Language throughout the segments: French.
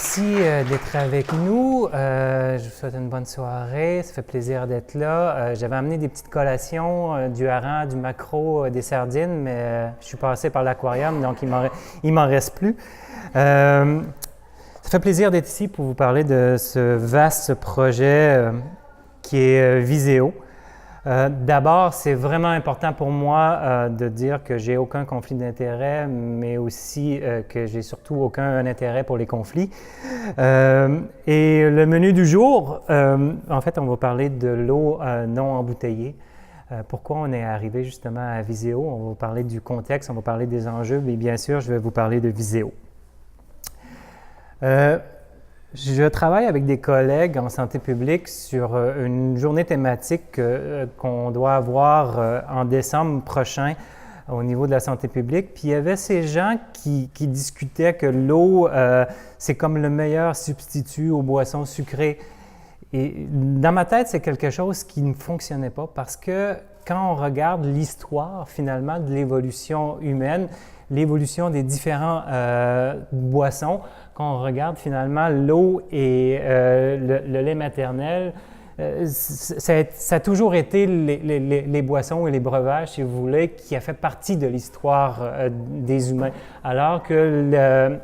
merci d'être avec nous. Je vous souhaite une bonne soirée. Ça fait plaisir d'être là. J'avais amené des petites collations, du hareng, du maquereau, des sardines, mais je suis passé par l'aquarium, donc il m'en reste plus. Ça fait plaisir d'être ici pour vous parler de ce vaste projet qui est Viséo. D'abord, c'est vraiment important pour moi de dire que j'ai aucun conflit d'intérêt, mais aussi que j'ai surtout aucun intérêt pour les conflits. Et le menu du jour, en fait, on va parler de l'eau non embouteillée. Pourquoi on est arrivé justement à Viséo? On va parler du contexte, on va parler des enjeux, mais bien sûr, je vais vous parler de Viséo. Je travaille avec des collègues en santé publique sur une journée thématique qu'on doit avoir en décembre prochain au niveau de la santé publique. Puis il y avait ces gens qui discutaient que l'eau, c'est comme le meilleur substitut aux boissons sucrées. Et dans ma tête, c'est quelque chose qui ne fonctionnait pas parce que quand on regarde l'histoire finalement de l'évolution humaine, l'évolution des différentes boissons, quand on regarde finalement l'eau et le lait maternel, ça a toujours été les boissons et les breuvages, si vous voulez, qui a fait partie de l'histoire des humains. Alors que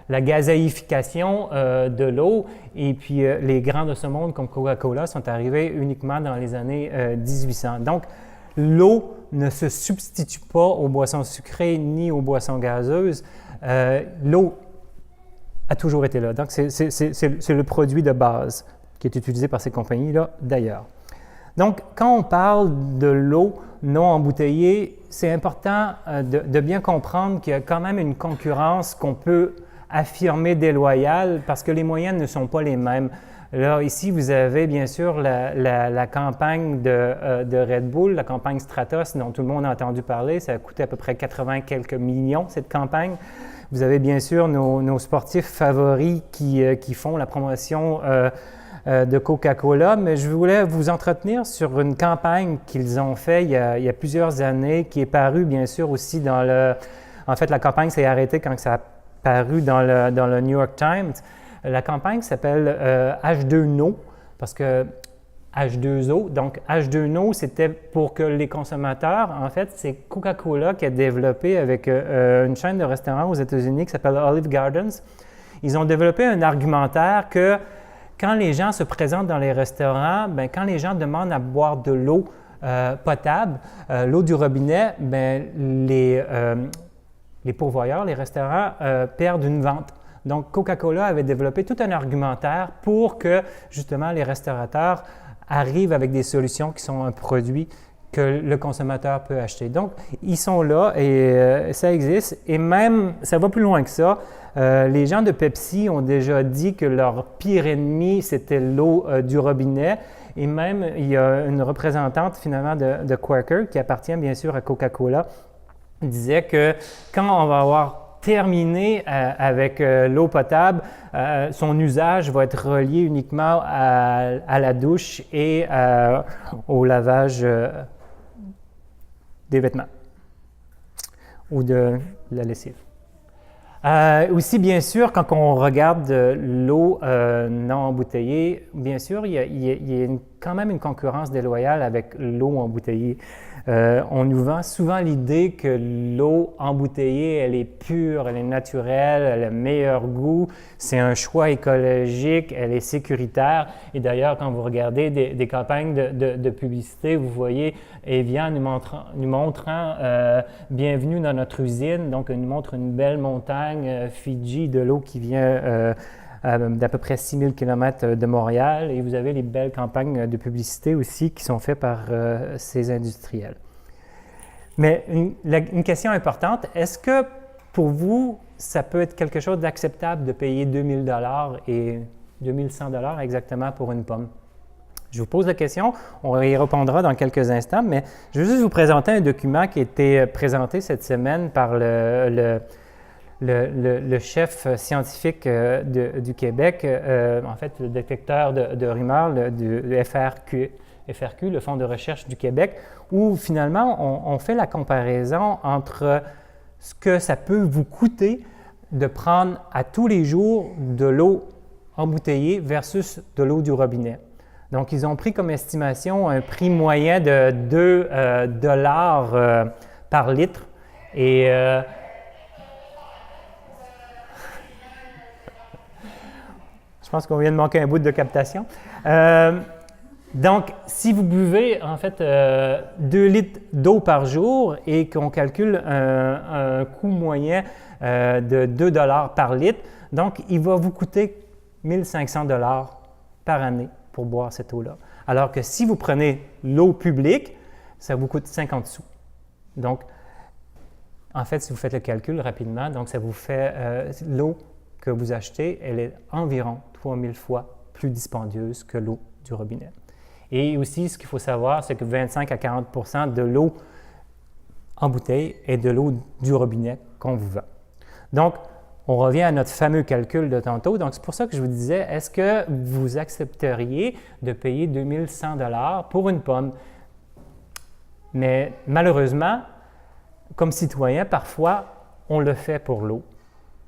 la gazéification de l'eau et puis les grands de ce monde comme Coca-Cola sont arrivés uniquement dans les années 1800. Donc, l'eau ne se substitue pas aux boissons sucrées ni aux boissons gazeuses. L'eau a toujours été là. Donc, c'est le produit de base qui est utilisé par ces compagnies-là, d'ailleurs. Donc, quand on parle de l'eau non embouteillée, c'est important de bien comprendre qu'il y a quand même une concurrence qu'on peut affirmer déloyale parce que les moyennes ne sont pas les mêmes. Là, ici, vous avez bien sûr la campagne de Red Bull, la campagne Stratos, dont tout le monde a entendu parler. Ça a coûté à peu près 80 quelques millions, cette campagne. Vous avez bien sûr nos sportifs favoris qui font la promotion de Coca-Cola, mais je voulais vous entretenir sur une campagne qu'ils ont faite il y a plusieurs années, qui est parue bien sûr aussi dans le... En fait, la campagne s'est arrêtée quand ça a paru dans le New York Times. La campagne s'appelle H2NO, parce que H2O, donc H2NO, c'était pour que les consommateurs, en fait, c'est Coca-Cola qui a développé avec une chaîne de restaurants aux États-Unis qui s'appelle Olive Gardens. Ils ont développé un argumentaire que quand les gens se présentent dans les restaurants, bien, quand les gens demandent à boire de l'eau potable, l'eau du robinet, bien, les pourvoyeurs, les restaurants perdent une vente. Donc, Coca-Cola avait développé tout un argumentaire pour que, justement, les restaurateurs arrivent avec des solutions qui sont un produit que le consommateur peut acheter. Donc, ils sont là et ça existe. Et même, ça va plus loin que ça. Les gens de Pepsi ont déjà dit que leur pire ennemi, c'était l'eau du robinet. Et même, il y a une représentante, finalement, de Quaker, qui appartient bien sûr à Coca-Cola, disait que quand on va avoir terminé avec l'eau potable, son usage va être relié uniquement à la douche et au lavage des vêtements ou de la lessive. Aussi, bien sûr, quand on regarde l'eau non embouteillée, bien sûr, il y a quand même une concurrence déloyale avec l'eau embouteillée. On nous vend souvent l'idée que l'eau embouteillée, elle est pure, elle est naturelle, elle a le meilleur goût, c'est un choix écologique, elle est sécuritaire. Et d'ailleurs, quand vous regardez des campagnes de publicité, vous voyez Evian nous montrant bienvenue dans notre usine. Donc, elle nous montre une belle montagne Fidji de l'eau qui vient d'à peu près 6000 km de Montréal, et vous avez les belles campagnes de publicité aussi qui sont faites par ces industriels. Mais une question importante, est-ce que pour vous, ça peut être quelque chose d'acceptable de payer 2000 $ et 2100 $ exactement pour une pomme? Je vous pose la question, on y répondra dans quelques instants, mais je veux juste vous présenter un document qui a été présenté cette semaine par le chef scientifique du Québec, en fait, le détecteur de rumeurs du FRQ, le Fonds de recherche du Québec, où finalement, on fait la comparaison entre ce que ça peut vous coûter de prendre à tous les jours de l'eau embouteillée versus de l'eau du robinet. Donc, ils ont pris comme estimation un prix moyen de 2 dollars par litre. Et je pense qu'on vient de manquer un bout de captation. Donc, si vous buvez en fait 2 litres d'eau par jour et qu'on calcule un coût moyen de 2 dollars par litre, donc il va vous coûter 1 500 dollars par année pour boire cette eau-là. Alors que si vous prenez l'eau publique, ça vous coûte 50 sous. Donc, en fait, si vous faites le calcul rapidement, donc ça vous fait l'eau que vous achetez, elle est environ 3000 fois plus dispendieuse que l'eau du robinet. Et aussi, ce qu'il faut savoir, c'est que 25 à 40 de l'eau en bouteille est de l'eau du robinet qu'on vous vend. Donc, on revient à notre fameux calcul de tantôt. Donc, c'est pour ça que je vous disais, est-ce que vous accepteriez de payer 2100 dollars pour une pomme? Mais malheureusement, comme citoyen, parfois, on le fait pour l'eau.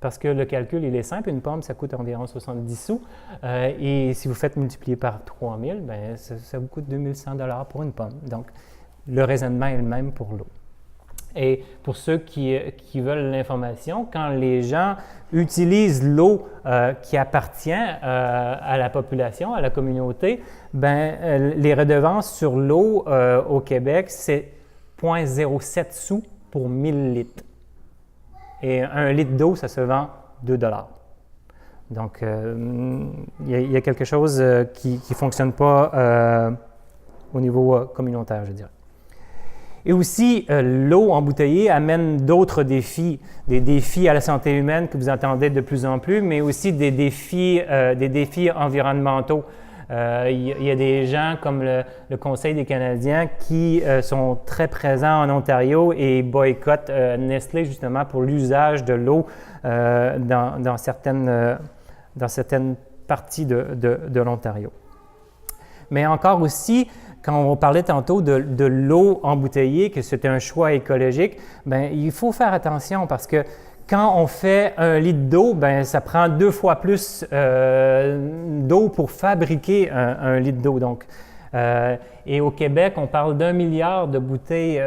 Parce que le calcul, il est simple. Une pomme, ça coûte environ 70 sous. Et si vous faites multiplier par 3000, bien, ça vous coûte 2100 dollars pour une pomme. Donc, le raisonnement est le même pour l'eau. Et pour ceux qui veulent l'information, quand les gens utilisent l'eau qui appartient à la population, à la communauté, bien, les redevances sur l'eau au Québec, c'est 0,07 sous pour 1000 litres. Et 1 litre d'eau, ça se vend 2 dollars. Donc, il y a quelque chose qui ne fonctionne pas au niveau communautaire, je dirais. Et aussi, l'eau embouteillée amène d'autres défis, des défis à la santé humaine que vous entendez de plus en plus, mais aussi des défis environnementaux. Il y a des gens comme le Conseil des Canadiens qui sont très présents en Ontario et boycottent Nestlé justement pour l'usage de l'eau dans certaines parties de l'Ontario. Mais encore aussi, quand on parlait tantôt de l'eau embouteillée, que c'était un choix écologique, bien, il faut faire attention parce que quand on fait 1 litre d'eau, bien, ça prend 2 fois plus d'eau pour fabriquer un litre d'eau. Donc, et au Québec, on parle d'1 milliard de bouteilles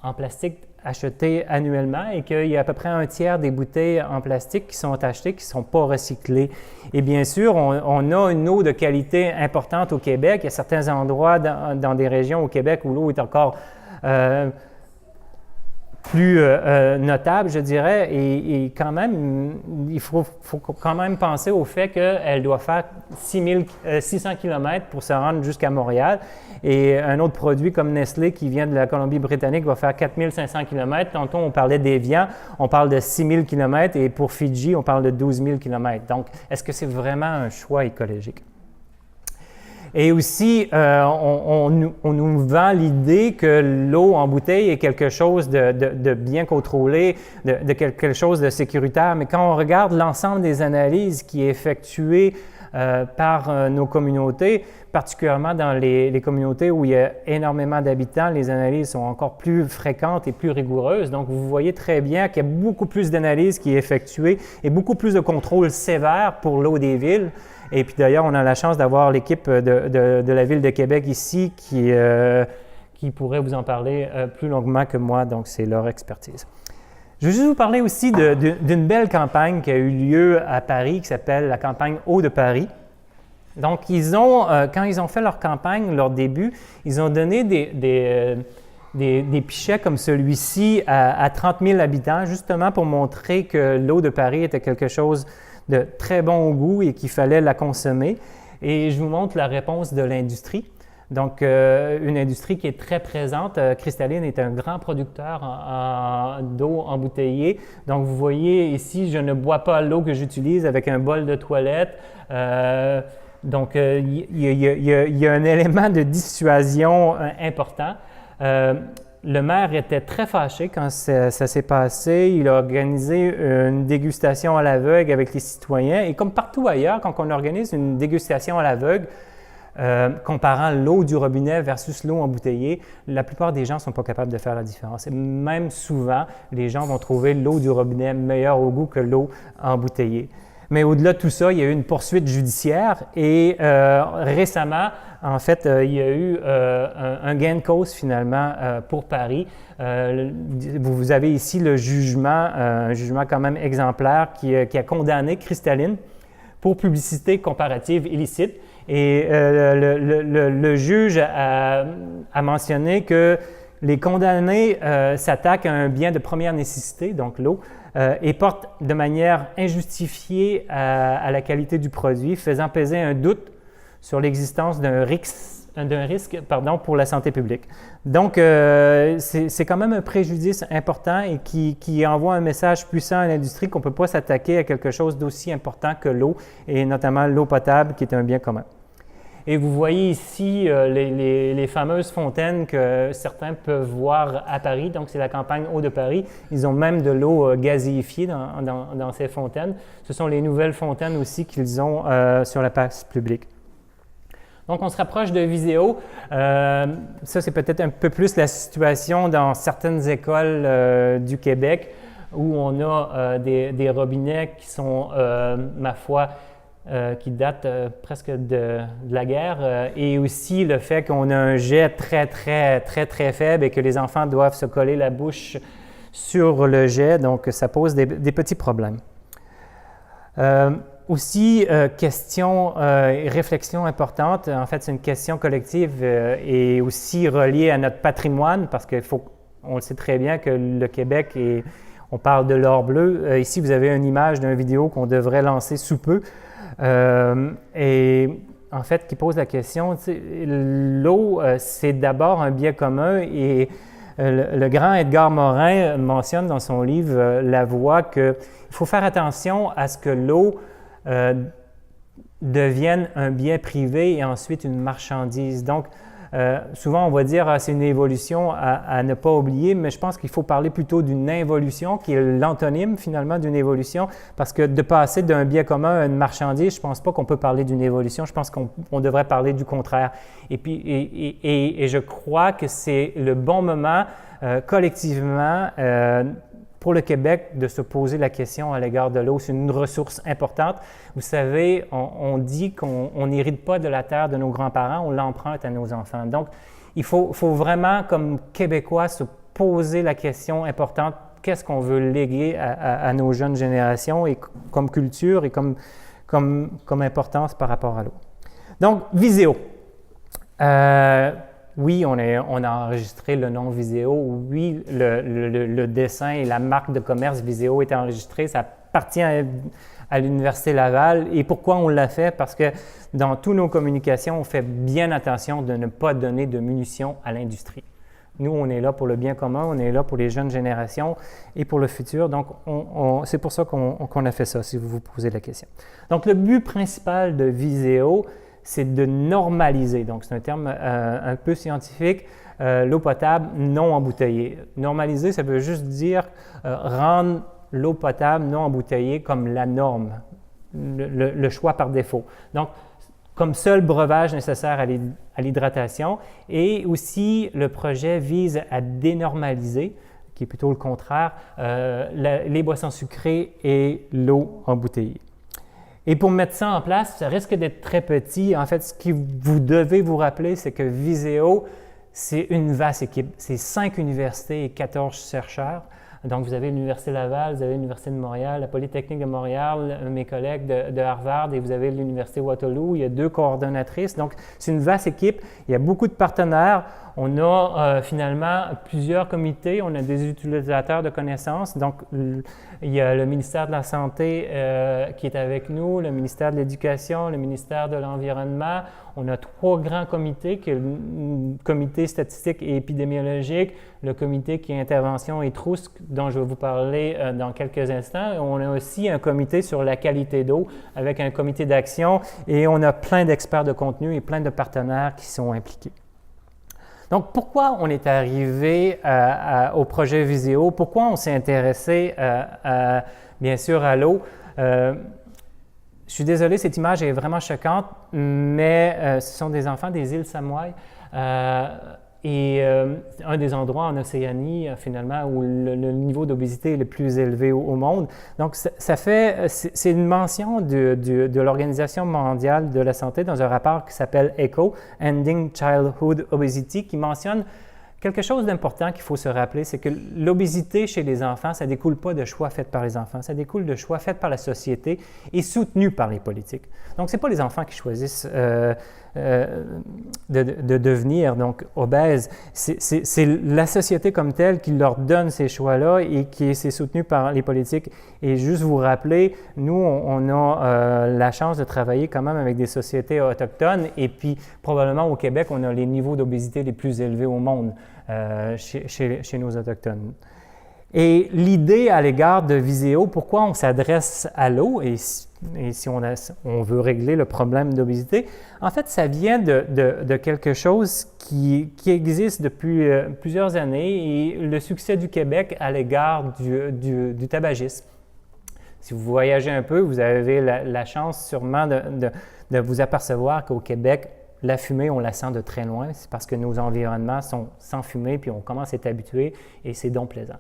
en plastique achetées annuellement et qu'il y a à peu près un tiers des bouteilles en plastique qui sont achetées qui ne sont pas recyclées. Et bien sûr, on a une eau de qualité importante au Québec. Il y a certains endroits dans des régions au Québec où l'eau est encore plus notable, je dirais, et quand même, il faut quand même penser au fait qu'elle doit faire 600 km pour se rendre jusqu'à Montréal. Et un autre produit comme Nestlé qui vient de la Colombie-Britannique va faire 4500 km. Tantôt, on parlait d'Evian, on parle de 6000 km et pour Fidji, on parle de 12 000 km. Donc, est-ce que c'est vraiment un choix écologique? Et aussi, on nous vend l'idée que l'eau en bouteille est quelque chose de bien contrôlé, de quelque chose de sécuritaire. Mais quand on regarde l'ensemble des analyses qui est effectuées par nos communautés, particulièrement dans les communautés où il y a énormément d'habitants, les analyses sont encore plus fréquentes et plus rigoureuses. Donc, vous voyez très bien qu'il y a beaucoup plus d'analyses qui est effectuée et beaucoup plus de contrôles sévères pour l'eau des villes. Et puis d'ailleurs, on a la chance d'avoir l'équipe de la Ville de Québec ici qui pourrait vous en parler plus longuement que moi, donc c'est leur expertise. Je vais juste vous parler aussi d'une belle campagne qui a eu lieu à Paris qui s'appelle la campagne Eau de Paris. Donc, quand ils ont fait leur campagne, leur début, ils ont donné des pichets comme celui-ci à 30 000 habitants, justement pour montrer que l'eau de Paris était quelque chose de très bon goût et qu'il fallait la consommer. Et je vous montre la réponse de l'industrie. Donc, une industrie qui est très présente. Cristalline est un grand producteur d'eau embouteillée. Donc, vous voyez ici, je ne bois pas l'eau que j'utilise avec un bol de toilette. Donc, il y a un élément de dissuasion important. Le maire était très fâché quand ça s'est passé. Il a organisé une dégustation à l'aveugle avec les citoyens. Et comme partout ailleurs, quand on organise une dégustation à l'aveugle, comparant l'eau du robinet versus l'eau embouteillée, la plupart des gens ne sont pas capables de faire la différence. Et même souvent, les gens vont trouver l'eau du robinet meilleure au goût que l'eau embouteillée. Mais au-delà de tout ça, il y a eu une poursuite judiciaire et récemment, en fait, il y a eu un gain de cause finalement pour Paris. Vous avez ici le jugement, un jugement quand même exemplaire qui a condamné Cristalline pour publicité comparative illicite. Et le juge a mentionné que les condamnés s'attaquent à un bien de première nécessité, donc l'eau, et portent de manière injustifiée à la qualité du produit, faisant peser un doute sur l'existence d'un risque pour la santé publique. Donc, c'est quand même un préjudice important et qui envoie un message puissant à l'industrie qu'on ne peut pas s'attaquer à quelque chose d'aussi important que l'eau, et notamment l'eau potable, qui est un bien commun. Et vous voyez ici les fameuses fontaines que certains peuvent voir à Paris. Donc, c'est la campagne Eau de Paris. Ils ont même de l'eau gazéifiée dans ces fontaines. Ce sont les nouvelles fontaines aussi qu'ils ont sur la place publique. Donc, on se rapproche de Viséo. Ça, c'est peut-être un peu plus la situation dans certaines écoles du Québec où on a des robinets qui sont, ma foi, qui datent presque de la guerre, et aussi le fait qu'on a un jet très faible et que les enfants doivent se coller la bouche sur le jet, donc ça pose des petits problèmes. Aussi, question et réflexion importante, en fait c'est une question collective et aussi reliée à notre patrimoine, parce qu'on le sait très bien que le Québec, on parle de l'or bleu. Ici vous avez une image d'une vidéo qu'on devrait lancer sous peu. Et en fait, qui pose la question, l'eau, c'est d'abord un bien commun et le grand Edgar Morin mentionne dans son livre La Voix qu'il faut faire attention à ce que l'eau devienne un bien privé et ensuite une marchandise. Donc, souvent, on va dire c'est une évolution à ne pas oublier, mais je pense qu'il faut parler plutôt d'une involution, qui est l'antonyme finalement d'une évolution, parce que de passer d'un bien commun à une marchandise, je ne pense pas qu'on peut parler d'une évolution, je pense qu'on devrait parler du contraire. Et je crois que c'est le bon moment collectivement pour le Québec de se poser la question à l'égard de l'eau. C'est une ressource importante. Vous savez, on dit qu'on n'hérite pas de la terre de nos grands-parents, on l'emprunte à nos enfants. Donc, il faut vraiment, comme Québécois, se poser la question importante, qu'est-ce qu'on veut léguer à nos jeunes générations et comme culture et comme importance par rapport à l'eau. Donc, Viséo. Oui, on a enregistré le nom Viséo. Oui, le dessin et la marque de commerce Viséo est enregistré. Ça appartient à l'Université Laval. Et pourquoi on l'a fait? Parce que dans toutes nos communications, on fait bien attention de ne pas donner de munitions à l'industrie. Nous, on est là pour le bien commun, on est là pour les jeunes générations et pour le futur. Donc, c'est pour ça qu'on a fait ça, si vous vous posez la question. Donc, le but principal de Viséo, c'est de normaliser, donc c'est un terme un peu scientifique, l'eau potable non embouteillée. Normaliser, ça veut juste dire rendre l'eau potable non embouteillée comme la norme, le choix par défaut. Donc, comme seul breuvage nécessaire à l'hydratation. Et aussi, le projet vise à dénormaliser, qui est plutôt le contraire, les boissons sucrées et l'eau embouteillée. Et pour mettre ça en place, ça risque d'être très petit. En fait, ce que vous devez vous rappeler, c'est que Viséo, c'est une vaste équipe. C'est 5 universités et 14 chercheurs. Donc, vous avez l'Université Laval, vous avez l'Université de Montréal, la Polytechnique de Montréal, mes collègues de Harvard, et vous avez l'Université Waterloo. Il y a 2 coordonnatrices. Donc, c'est une vaste équipe. Il y a beaucoup de partenaires. On a finalement plusieurs comités. On a des utilisateurs de connaissances. Donc, il y a le ministère de la Santé qui est avec nous, le ministère de l'Éducation, le ministère de l'Environnement. On a 3 grands comités, qui est le comité statistique et épidémiologique, le comité qui est intervention et trousse, dont je vais vous parler dans quelques instants. On a aussi un comité sur la qualité d'eau avec un comité d'action et on a plein d'experts de contenu et plein de partenaires qui sont impliqués. Donc, pourquoi on est arrivé au projet Viséo? Pourquoi on s'est intéressé, bien sûr, à l'eau? Il y a 2 raisons. La première raison, c'est qu'on a Je suis désolé, cette image est vraiment choquante, mais ce sont des enfants des îles Samoa. Un des endroits en Océanie, finalement, où le niveau d'obésité est le plus élevé au monde. Donc, c'est une mention de l'Organisation mondiale de la santé dans un rapport qui s'appelle ECHO, Ending Childhood Obesity, qui mentionne quelque chose d'important qu'il faut se rappeler, c'est que l'obésité chez les enfants, ça ne découle pas de choix faits par les enfants, ça découle de choix faits par la société et soutenus par les politiques. Donc, ce n'est pas les enfants qui choisissent de devenir donc obèses, c'est la société comme telle qui leur donne ces choix-là et qui c'est soutenu par les politiques. Et juste vous rappeler, nous, on a la chance de travailler quand même avec des sociétés autochtones et puis probablement au Québec, on a les niveaux d'obésité les plus élevés au monde. Chez nos Autochtones. Et l'idée à l'égard de Viséo, pourquoi on s'adresse à l'eau et si on veut régler le problème d'obésité, en fait, ça vient de quelque chose qui existe depuis plusieurs années et le succès du Québec à l'égard du tabagisme. Si vous voyagez un peu, vous avez la chance sûrement de vous apercevoir qu'au Québec, la fumée, on la sent de très loin. C'est parce que nos environnements sont sans fumée, puis on commence à être habitué et c'est donc plaisant.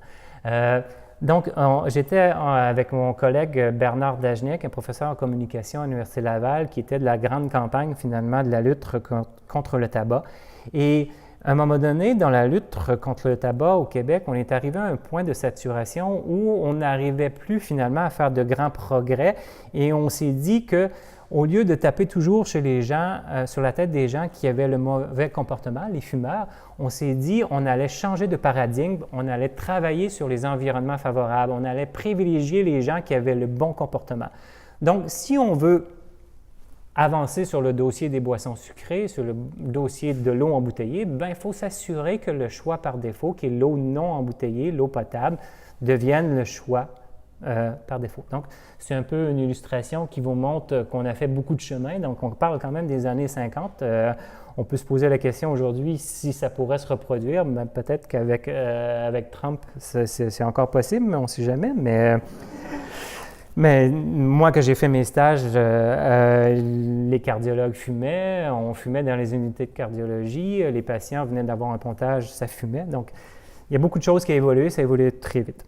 Donc, j'étais avec mon collègue Bernard Dagenet, un professeur en communication à l'Université Laval, qui était de la grande campagne, finalement, de la lutte contre le tabac. Et à un moment donné, dans la lutte contre le tabac au Québec, on est arrivé à un point de saturation où on n'arrivait plus, finalement, à faire de grands progrès. Et on s'est dit que au lieu de taper toujours chez les gens, sur la tête des gens qui avaient le mauvais comportement, les fumeurs, on s'est dit on allait changer de paradigme, on allait travailler sur les environnements favorables, on allait privilégier les gens qui avaient le bon comportement. Donc, si on veut avancer sur le dossier des boissons sucrées, sur le dossier de l'eau embouteillée, bien, il faut s'assurer que le choix par défaut, qui est l'eau non embouteillée, l'eau potable, devienne le choix par défaut. Donc, c'est un peu une illustration qui vous montre qu'on a fait beaucoup de chemin. Donc, on parle quand même des années 50. On peut se poser la question aujourd'hui si ça pourrait se reproduire. Ben, peut-être qu'avec avec Trump, c'est encore possible, mais on ne sait jamais. Mais moi, quand j'ai fait mes stages, les cardiologues fumaient, on fumait dans les unités de cardiologie, les patients venaient d'avoir un pontage, ça fumait. Donc, il y a beaucoup de choses qui ont évolué, ça a évolué très vite.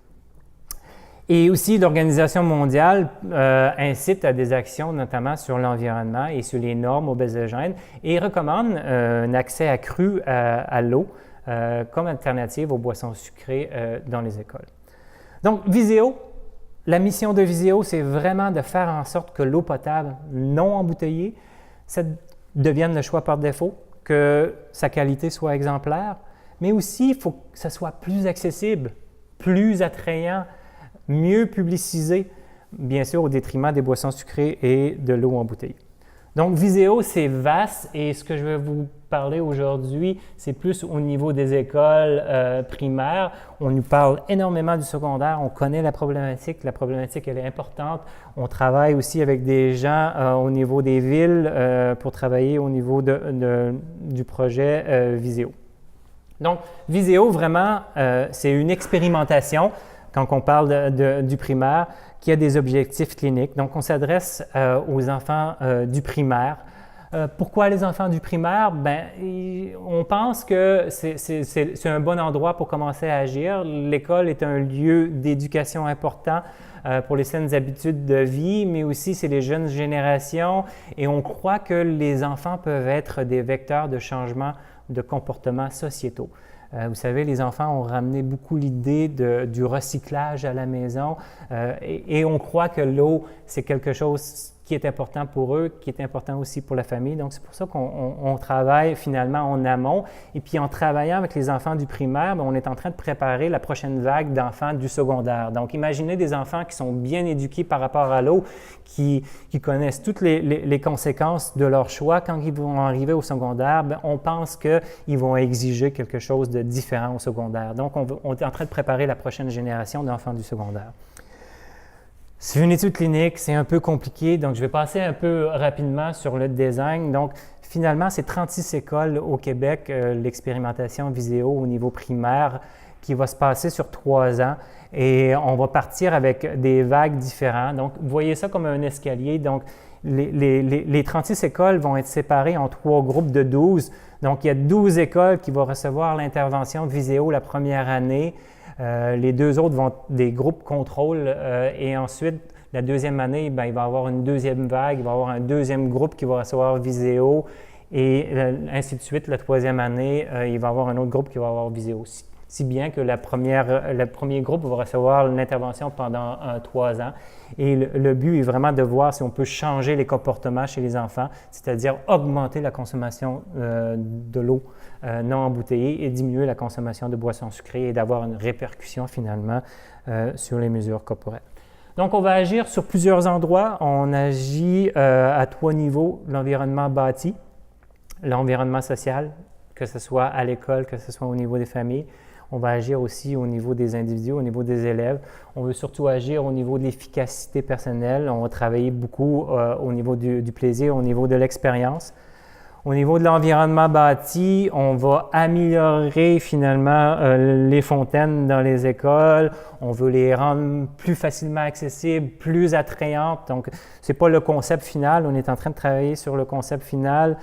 Et aussi, l'Organisation mondiale incite à des actions, notamment sur l'environnement et sur les normes obésogènes, et recommande un accès accru à l'eau comme alternative aux boissons sucrées dans les écoles. Donc, Viséo, la mission de Viséo, c'est vraiment de faire en sorte que l'eau potable non embouteillée, ça devienne le choix par défaut, que sa qualité soit exemplaire, mais aussi, il faut que ça soit plus accessible, plus attrayant, mieux publicisé, bien sûr au détriment des boissons sucrées et de l'eau embouteillée. Donc, Viséo, c'est vaste et ce que je vais vous parler aujourd'hui, c'est plus au niveau des écoles primaires. On nous parle énormément du secondaire, on connaît la problématique elle est importante. On travaille aussi avec des gens au niveau des villes pour travailler au niveau du projet Viséo. Donc, Viséo, vraiment, c'est une expérimentation quand on parle du primaire, qui a des objectifs cliniques. Donc, on s'adresse aux enfants du primaire. Pourquoi les enfants du primaire? Bien, on pense que c'est un bon endroit pour commencer à agir. L'école est un lieu d'éducation important pour les saines habitudes de vie, mais aussi c'est les jeunes générations et on croit que les enfants peuvent être des vecteurs de changement de comportements sociétaux. Vous savez, les enfants ont ramené beaucoup l'idée du recyclage à la maison et on croit que l'eau, c'est quelque chose qui est important pour eux, qui est important aussi pour la famille. Donc, c'est pour ça qu'on travaille finalement en amont. Et puis, en travaillant avec les enfants du primaire, bien, on est en train de préparer la prochaine vague d'enfants du secondaire. Donc, imaginez des enfants qui sont bien éduqués par rapport à l'eau, qui connaissent toutes les conséquences de leur choix. Quand ils vont arriver au secondaire, bien, on pense qu'ils vont exiger quelque chose de différent au secondaire. Donc, on est en train de préparer la prochaine génération d'enfants du secondaire. C'est une étude clinique, c'est un peu compliqué, donc je vais passer un peu rapidement sur le design. Donc, finalement, c'est 36 écoles au Québec, l'expérimentation Viséo au niveau primaire, qui va se passer sur 3 ans et on va partir avec des vagues différentes. Donc, vous voyez ça comme un escalier. Donc, les 36 écoles vont être séparées en 3 groupes de 12. Donc, il y a 12 écoles qui vont recevoir l'intervention Viséo la première année. Les 2 autres vont être des groupes contrôle et ensuite, la deuxième année, bien, il va y avoir une deuxième vague, il va y avoir un deuxième groupe qui va recevoir Viséo et ainsi de suite. La 3e année, il va y avoir un autre groupe qui va avoir Viséo aussi. Si bien que le premier groupe va recevoir l'intervention pendant 3 ans. Et le but est vraiment de voir si on peut changer les comportements chez les enfants, c'est-à-dire augmenter la consommation de l'eau non embouteillée et diminuer la consommation de boissons sucrées et d'avoir une répercussion finalement sur les mesures corporelles. Donc, on va agir sur plusieurs endroits. On agit à 3 niveaux, l'environnement bâti, l'environnement social, que ce soit à l'école, que ce soit au niveau des familles. On va agir aussi au niveau des individus, au niveau des élèves. On veut surtout agir au niveau de l'efficacité personnelle. On va travailler beaucoup au niveau du plaisir, au niveau de l'expérience. Au niveau de l'environnement bâti, on va améliorer finalement les fontaines dans les écoles. On veut les rendre plus facilement accessibles, plus attrayantes. Donc, ce n'est pas le concept final. On est en train de travailler sur le concept final.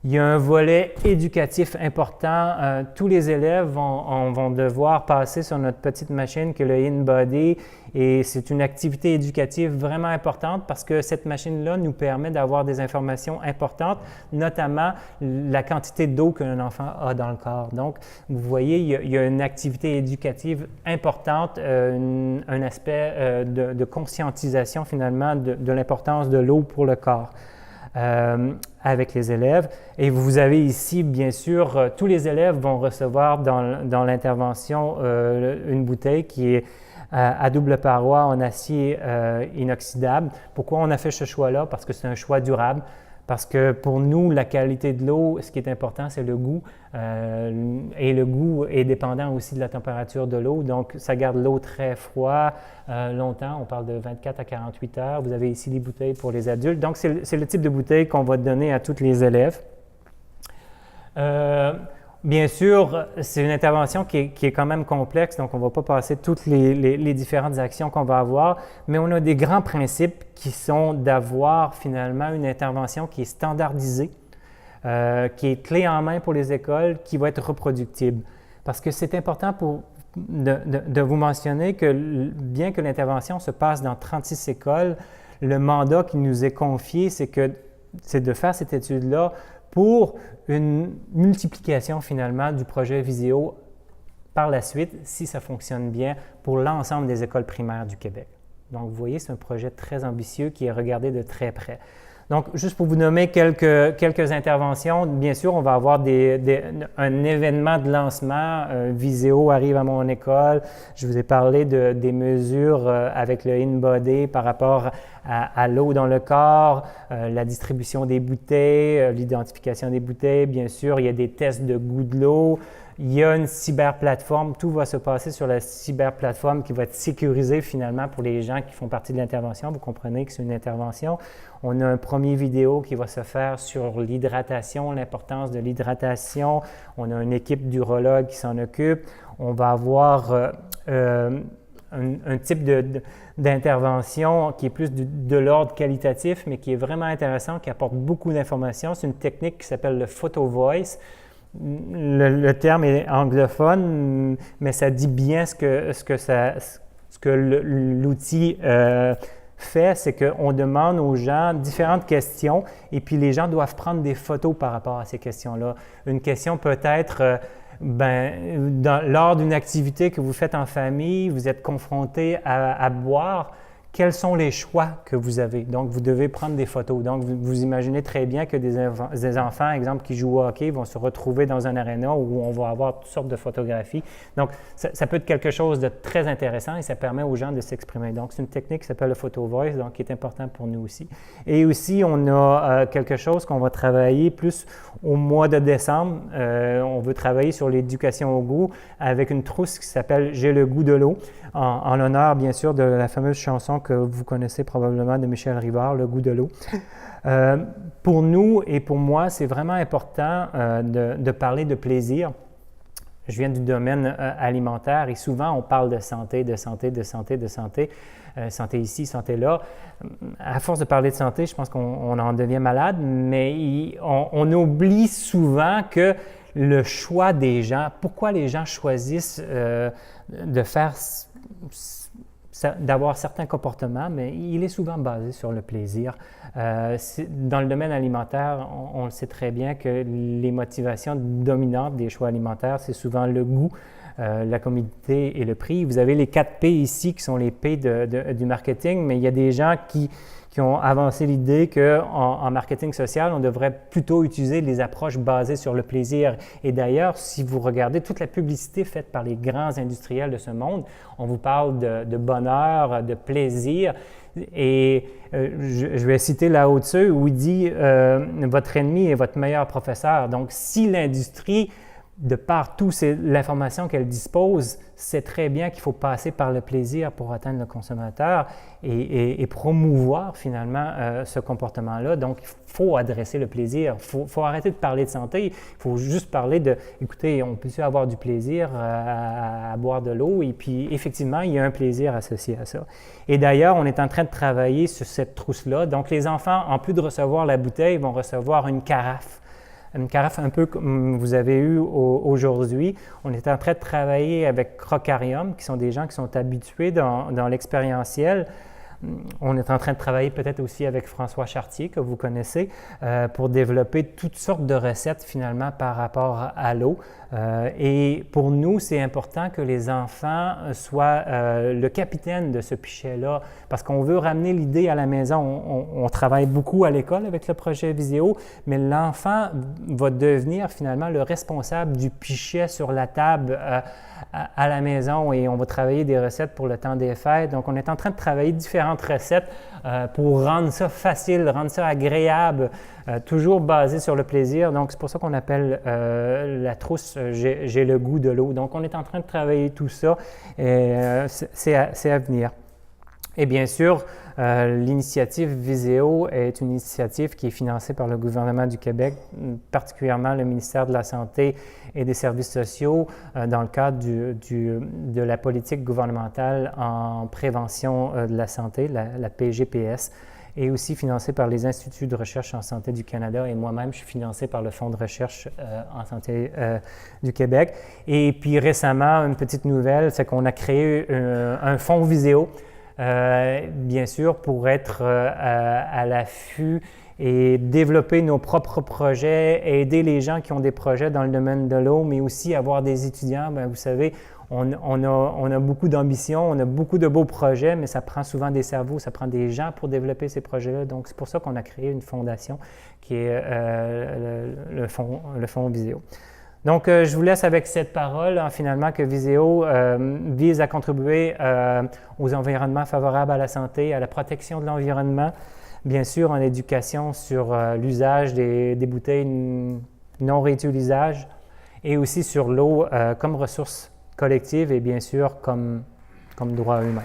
Il y a un volet éducatif important. Tous les élèves vont devoir passer sur notre petite machine qui est le InBody et c'est une activité éducative vraiment importante parce que cette machine-là nous permet d'avoir des informations importantes, notamment la quantité d'eau qu'un enfant a dans le corps. Donc, vous voyez, il y a une activité éducative importante, un aspect de conscientisation finalement de l'importance de l'eau pour le corps. Avec les élèves. Et vous avez ici, bien sûr, tous les élèves vont recevoir dans l'intervention une bouteille qui est à double paroi en acier inoxydable. Pourquoi on a fait ce choix-là? Parce que c'est un choix durable. Parce que pour nous, la qualité de l'eau, ce qui est important, c'est le goût. Et le goût est dépendant aussi de la température de l'eau. Donc, ça garde l'eau très froide longtemps. On parle de 24 à 48 heures. Vous avez ici les bouteilles pour les adultes. Donc, c'est le type de bouteille qu'on va donner à tous les élèves. Bien sûr, c'est une intervention qui est quand même complexe, donc on ne va pas passer toutes les différentes actions qu'on va avoir, mais on a des grands principes qui sont d'avoir finalement une intervention qui est standardisée, qui est clé en main pour les écoles, qui va être reproductible. Parce que c'est important de vous mentionner que bien que l'intervention se passe dans 36 écoles, le mandat qui nous est confié, c'est de faire cette étude-là pour une multiplication finalement du projet Viséo par la suite, si ça fonctionne bien, pour l'ensemble des écoles primaires du Québec. Donc, vous voyez, c'est un projet très ambitieux qui est regardé de très près. Donc, juste pour vous nommer quelques interventions, bien sûr, on va avoir un événement de lancement. Viséo arrive à mon école. Je vous ai parlé des mesures avec le InBody par rapport à l'eau dans le corps, la distribution des bouteilles, l'identification des bouteilles. Bien sûr, il y a des tests de goût de l'eau. Il y a une cyberplateforme. Tout va se passer sur la cyberplateforme qui va être sécurisée finalement pour les gens qui font partie de l'intervention. Vous comprenez que c'est une intervention. On a un premier vidéo qui va se faire sur l'hydratation, l'importance de l'hydratation. On a une équipe d'urologues qui s'en occupe. On va avoir un type d'intervention qui est plus de l'ordre qualitatif, mais qui est vraiment intéressant, qui apporte beaucoup d'informations. C'est une technique qui s'appelle le Photo Voice. Le terme est anglophone, mais ça dit bien ce que l'outil fait, c'est qu'on demande aux gens différentes questions et puis les gens doivent prendre des photos par rapport à ces questions-là. Une question peut être, lors d'une activité que vous faites en famille, vous êtes confronté à boire. Quels sont les choix que vous avez? Donc, vous devez prendre des photos. Donc, vous imaginez très bien que des enfants, exemple, qui jouent au hockey, vont se retrouver dans un aréna où on va avoir toutes sortes de photographies. Donc, ça peut être quelque chose de très intéressant et ça permet aux gens de s'exprimer. Donc, c'est une technique qui s'appelle le Photo Voice, donc qui est importante pour nous aussi. Et aussi, on a quelque chose qu'on va travailler plus au mois de décembre. On veut travailler sur l'éducation au goût avec une trousse qui s'appelle « J'ai le goût de l'eau ». En l'honneur, bien sûr, de la fameuse chanson que vous connaissez probablement de Michel Rivard, « Le goût de l'eau ». Pour nous et pour moi, c'est vraiment important de parler de plaisir je viens du domaine alimentaire et souvent on parle de santé, de santé, de santé, de santé, santé ici, santé là. À force de parler de santé, je pense qu'on en devient malade, mais on oublie souvent que le choix des gens, pourquoi les gens choisissent de faire, d'avoir certains comportements, mais il est souvent basé sur le plaisir. Dans le domaine alimentaire, on le sait très bien que les motivations dominantes des choix alimentaires, c'est souvent le goût, la commodité et le prix. Vous avez les 4 P ici qui sont les P du marketing, mais il y a des gens qui ont avancé l'idée qu'en marketing social, on devrait plutôt utiliser les approches basées sur le plaisir. Et d'ailleurs, si vous regardez toute la publicité faite par les grands industriels de ce monde, on vous parle de bonheur, de plaisir. Et je vais citer Lao Tzu où il dit « Votre ennemi est votre meilleur professeur ». Donc, si l'industrie, de par toute l'information qu'elle dispose, sait très bien qu'il faut passer par le plaisir pour atteindre le consommateur et promouvoir finalement ce comportement-là. Donc, il faut adresser le plaisir. Il faut arrêter de parler de santé. Il faut juste parler de, écoutez, on peut avoir du plaisir à boire de l'eau et puis effectivement, il y a un plaisir associé à ça. Et d'ailleurs, on est en train de travailler sur cette trousse-là. Donc, les enfants, en plus de recevoir la bouteille, vont recevoir une carafe un peu comme vous avez eu aujourd'hui. On est en train de travailler avec Crocarium, qui sont des gens qui sont habitués dans l'expérientiel. On est en train de travailler peut-être aussi avec François Chartier, que vous connaissez, pour développer toutes sortes de recettes finalement par rapport à l'eau. Et pour nous, c'est important que les enfants soient le capitaine de ce pichet-là, parce qu'on veut ramener l'idée à la maison. On travaille beaucoup à l'école avec le projet Viséo, mais l'enfant va devenir finalement le responsable du pichet sur la table à la maison et on va travailler des recettes pour le temps des fêtes. Donc, on est en train de travailler différentes recettes pour rendre ça facile, rendre ça agréable, toujours basé sur le plaisir. Donc, c'est pour ça qu'on appelle la trousse « J'ai le goût de l'eau ». Donc, on est en train de travailler tout ça et c'est à venir. Et bien sûr, l'initiative Viséo est une initiative qui est financée par le gouvernement du Québec, particulièrement le ministère de la Santé et des Services sociaux, dans le cadre de la politique gouvernementale en prévention de la santé, la PGPS, et aussi financée par les Instituts de recherche en santé du Canada. Et moi-même, je suis financé par le Fonds de recherche en santé du Québec. Et puis récemment, une petite nouvelle, c'est qu'on a créé un fonds Viséo, bien sûr, pour être à l'affût et développer nos propres projets, aider les gens qui ont des projets dans le domaine de l'eau, mais aussi avoir des étudiants. Bien, vous savez, on a beaucoup d'ambition, on a beaucoup de beaux projets, mais ça prend souvent des cerveaux, ça prend des gens pour développer ces projets-là. Donc, c'est pour ça qu'on a créé une fondation qui est le fonds Viséo. Donc, je vous laisse avec cette parole, finalement, que Viséo vise à contribuer aux environnements favorables à la santé, à la protection de l'environnement, bien sûr en éducation sur l'usage des bouteilles non réutilisables et aussi sur l'eau comme ressource collective et bien sûr comme droit humain.